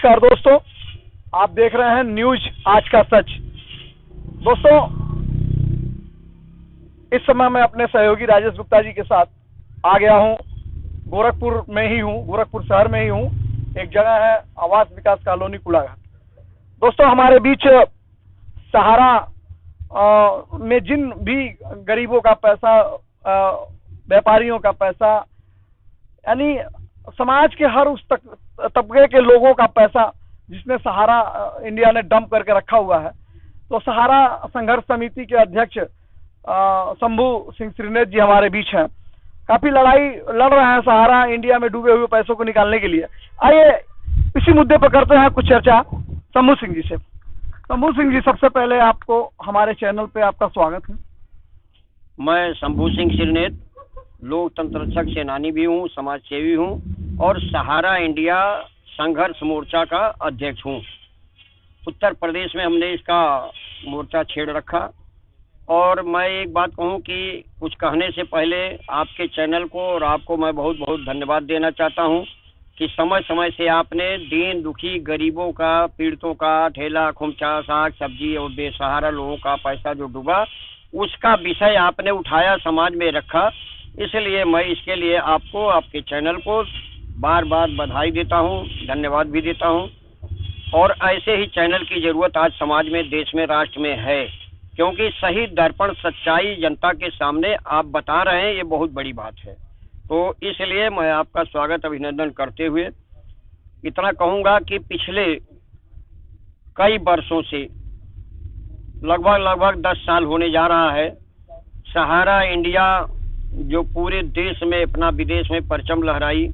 नमस्कार दोस्तों, आप देख रहे हैं न्यूज आज का सच। दोस्तों, इस समय मैं अपने सहयोगी राजेश गुप्ता जी के साथ आ गया हूं। गोरखपुर में ही हूं, गोरखपुर शहर में ही हूं। एक जगह है आवास विकास कॉलोनी कुड़ाघाट। दोस्तों, हमारे बीच सहारा में जिन भी गरीबों का पैसा, व्यापारियों का पैसा, यानी समाज के हर उस तबके के लोगों का पैसा जिसमें सहारा इंडिया ने डंप करके रखा हुआ है, तो सहारा संघर्ष समिति के अध्यक्ष शंभू सिंह श्रीनेत जी हमारे बीच हैं। काफी लड़ाई लड़ रहे हैं सहारा इंडिया में डूबे हुए पैसों को निकालने के लिए। आइए इसी मुद्दे पर करते हैं कुछ चर्चा शंभू सिंह जी से। शंभू सिंह जी, सबसे पहले आपको हमारे चैनल पे आपका स्वागत है। मैं शंभू सिंह श्रीनेत लोकतंत्र रक्षक सेनानी भी हूँ, समाज सेवी हूँ और सहारा इंडिया संघर्ष मोर्चा का अध्यक्ष हूँ। उत्तर प्रदेश में हमने इसका मोर्चा छेड़ रखा। और मैं एक बात कहूँ कि कुछ कहने से पहले आपके चैनल को और आपको मैं बहुत बहुत धन्यवाद देना चाहता हूँ कि समय समय से आपने दीन दुखी गरीबों का, पीड़ितों का, ठेला खुमचा, साग सब्जी और बेसहारा लोगों का पैसा जो डूबा, उसका विषय आपने उठाया, समाज में रखा। इसलिए मैं इसके लिए आपको, आपके चैनल को बार बार बधाई देता हूँ, धन्यवाद भी देता हूँ। और ऐसे ही चैनल की ज़रूरत आज समाज में, देश में, राष्ट्र में है, क्योंकि सही दर्पण सच्चाई जनता के सामने आप बता रहे हैं, ये बहुत बड़ी बात है। तो इसलिए मैं आपका स्वागत, अभिनंदन करते हुए इतना कहूँगा कि पिछले कई वर्षों से लगभग 10 साल होने जा रहा है, सहारा इंडिया जो पूरे देश में अपना, विदेश में परचम लहराई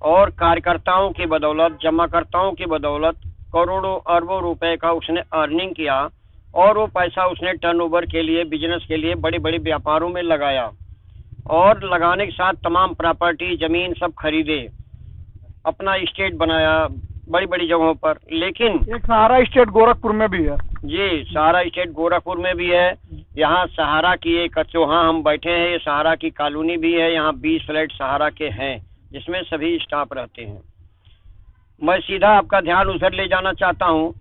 और कार्यकर्ताओं की बदौलत, जमाकर्ताओं की बदौलत करोड़ों अरबों रुपए का उसने अर्निंग किया और वो पैसा उसने टर्नओवर के लिए, बिजनेस के लिए बड़े बड़े व्यापारों में लगाया और लगाने के साथ तमाम प्रॉपर्टी, जमीन सब खरीदे, अपना स्टेट बनाया बड़ी बड़ी जगहों पर। लेकिन एक सहारा स्टेट गोरखपुर में भी है जी, सहारा स्टेट गोरखपुर में भी है। यहाँ सहारा की एक चौहान हम बैठे हैं, ये सहारा की कॉलोनी भी है। यहाँ 20 फ्लैट सहारा के हैं जिसमें सभी स्टाफ रहते हैं। मैं सीधा आपका ध्यान उधर ले जाना चाहता हूँ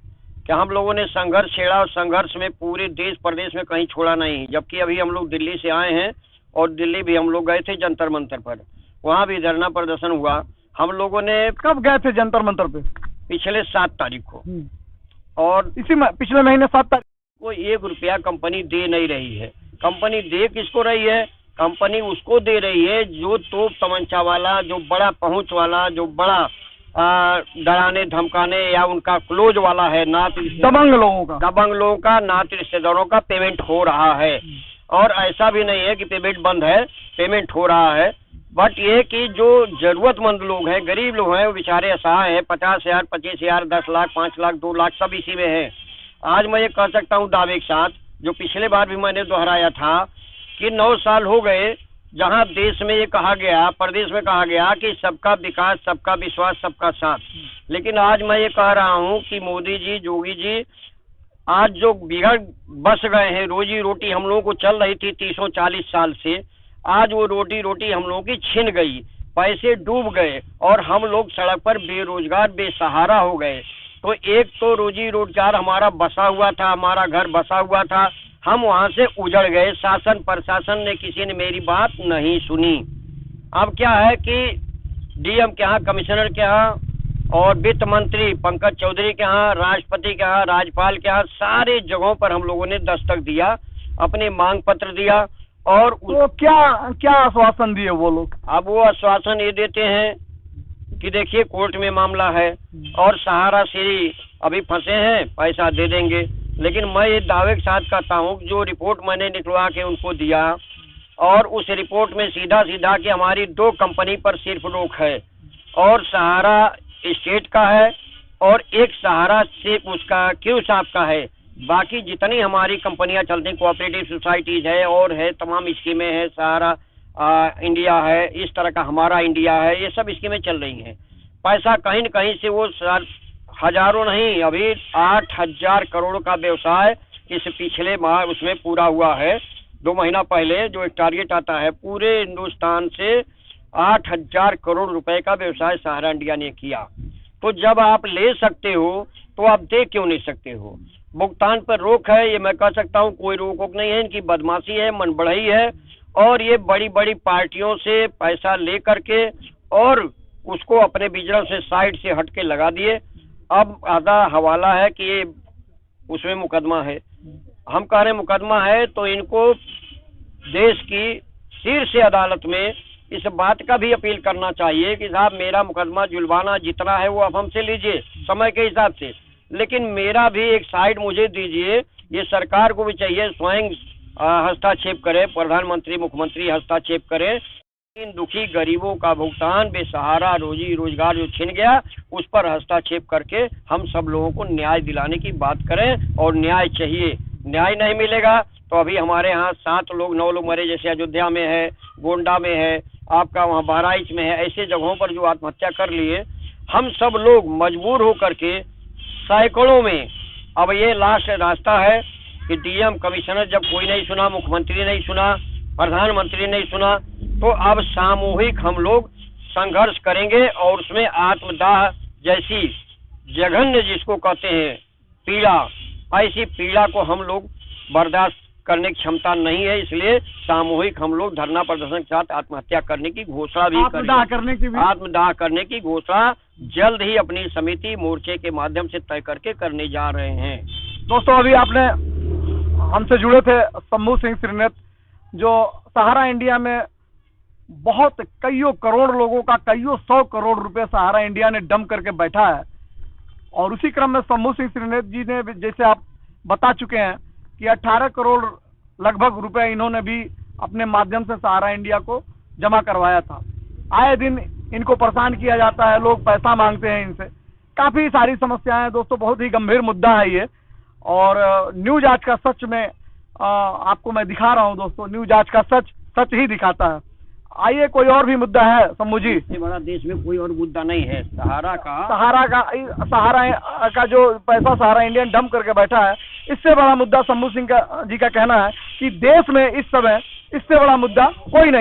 कि हम लोगों ने संघर्ष छेड़ा और संघर्ष में पूरे देश प्रदेश में कहीं छोड़ा नहीं। जबकि अभी हम लोग दिल्ली से आए हैं और दिल्ली भी हम लोग गए थे जंतर मंतर पर, वहाँ भी धरना प्रदर्शन हुआ। हम लोगों ने कब गए थे जंतर मंतर पे? पिछले 7 तारीख को। और पिछले महीने 7 तारीख को 1 रुपया कंपनी दे नहीं रही है। कंपनी दे किसको रही है? कंपनी उसको दे रही है जो तोप तमंचा वाला, जो बड़ा पहुंच वाला, जो बड़ा डराने धमकाने या उनका क्लोज वाला है, दबंग लोगों का, नात रिश्तेदारों का पेमेंट हो रहा है। और ऐसा भी नहीं है कि पेमेंट बंद है, पेमेंट हो रहा है। बट ये कि जो जरूरतमंद लोग हैं, गरीब लोग हैं, वो बेचारे असहाय हैं। 50,000, 25,000, 10 लाख, 5 लाख, 2 लाख सब इसी में है। आज मैं ये कह सकता हूँ दावे के साथ, जो पिछले बार भी मैंने दोहराया था कि 9 साल हो गए जहाँ देश में ये कहा गया, प्रदेश में कहा गया कि सबका विकास, सबका विश्वास, सबका साथ। लेकिन आज मैं ये कह रहा हूँ कि मोदी जी, योगी जी आज जो बिगड़ बस गए हैं, रोजी रोटी हम लोगों को चल रही थी 30-40 साल से, आज वो रोटी हम लोगों की छिन गई, पैसे डूब गए और हम लोग सड़क पर बेरोजगार, बेसहारा हो गए। तो एक तो रोजी रोजगार हमारा बसा हुआ था, हमारा घर बसा हुआ था, हम वहाँ से उजड़ गए। शासन प्रशासन ने, किसी ने मेरी बात नहीं सुनी। अब क्या है कि डीएम के यहाँ, कमिश्नर के यहाँ और वित्त मंत्री पंकज चौधरी के यहाँ, राष्ट्रपति के यहाँ, राज्यपाल के यहाँ, सारे जगहों पर हम लोगों ने दस्तक दिया, अपने मांग पत्र दिया। और तो क्या आश्वासन दिए वो लोग? अब वो आश्वासन ये देते हैं कि देखिए कोर्ट में मामला है और सहारा श्री अभी फंसे हैं, पैसा दे देंगे। लेकिन मैं ये दावे के साथ कहता हूँ जो रिपोर्ट मैंने निकलवा के उनको दिया, और उस रिपोर्ट में सीधा कि हमारी 2 कंपनी पर सिर्फ रोक है और सहारा स्टेट का है और एक सहारा से उसका क्यों साहब का है। बाकी जितनी हमारी कंपनियां चलती, कोऑपरेटिव सोसाइटीज है और है, तमाम स्कीमें हैं, सहारा इंडिया है, इस तरह का हमारा इंडिया है, ये सब स्कीमें चल रही हैं। पैसा कहीं न कहीं से वो हजारों नहीं, अभी 8,000 करोड़ का व्यवसाय इस पिछले माह उसमें पूरा हुआ है। 2 महीना पहले जो एक टारगेट आता है, पूरे हिंदुस्तान से 8,000 करोड़ रुपए का व्यवसाय सहारा इंडिया ने किया। तो जब आप ले सकते हो तो आप दे क्यों नहीं सकते हो? भुगतान पर रोक है, ये मैं कह सकता हूँ, कोई रोक वोक नहीं है। इनकी बदमाशी है, मनबढ़ई है, और ये बड़ी बड़ी पार्टियों से पैसा ले करके और उसको अपने बिजनेस से साइड से हट के लगा दिए। अब आधा हवाला है कि ये उसमें मुकदमा है। हम कह रहे मुकदमा है तो इनको देश की शीर्ष अदालत में इस बात का भी अपील करना चाहिए कि साहब मेरा मुकदमा जुलवाना जितना है वो आप हमसे लीजिए समय के हिसाब से, लेकिन मेरा भी एक साइड मुझे दीजिए। ये सरकार को भी चाहिए स्वयं हस्तक्षेप करे, प्रधानमंत्री मुख्यमंत्री हस्तक्षेप करें। इन दुखी गरीबों का भुगतान, बेसहारा रोजी रोजगार जो छिन गया, उस पर हस्तक्षेप करके हम सब लोगों को न्याय दिलाने की बात करें। और न्याय चाहिए, न्याय नहीं मिलेगा तो अभी हमारे यहाँ 7 लोग 9 लोग मरे, जैसे अयोध्या में है, गोंडा में है, आपका वहाँ बहराइच में है, ऐसे जगहों पर जो आत्महत्या कर लिए। हम सब लोग मजबूर होकर के सैकड़ों में, अब ये लास्ट रास्ता है कि डीएम कमिश्नर जब कोई नहीं सुना, मुख्यमंत्री नहीं सुना, प्रधानमंत्री नहीं सुना, तो अब सामूहिक हम लोग संघर्ष करेंगे और उसमें आत्मदाह जैसी जघन्य जिसको कहते हैं पीड़ा, ऐसी पीड़ा को हम लोग बर्दाश्त करने की क्षमता नहीं है। इसलिए सामूहिक हम लोग धरना प्रदर्शन के साथ आत्महत्या करने की घोषणा भी आत्मदाह करने की घोषणा जल्द ही अपनी समिति मोर्चे के माध्यम से तय करके करने जा रहे हैं। दोस्तों, अभी आपने हमसे जुड़े थे शंभू सिंह श्रीनेत, जो सहारा इंडिया में बहुत कईयों करोड़ लोगों का कईयों 100 करोड़ रुपए सहारा इंडिया ने डंप करके बैठा है। और उसी क्रम में शंभू सिंह श्रीनेत जी ने, जैसे आप बता चुके हैं, कि 18 करोड़ लगभग रुपए इन्होंने भी अपने माध्यम से सहारा इंडिया को जमा करवाया था। आए दिन इनको परेशान किया जाता है, लोग पैसा मांगते हैं इनसे, काफी सारी समस्याएं हैं। दोस्तों, बहुत ही गंभीर मुद्दा है ये, और न्यूज आज का सच में आपको मैं दिखा रहा हूं। दोस्तों, न्यूज आज का सच सच ही दिखाता है। आइए, कोई और भी मुद्दा है शंभू जी? इससे बड़ा देश में कोई और मुद्दा नहीं है। सहारा का जो पैसा सहारा इंडिया डंप करके बैठा है, इससे बड़ा मुद्दा शंभू सिंह जी का कहना है कि देश में इस समय इससे बड़ा मुद्दा कोई नहीं।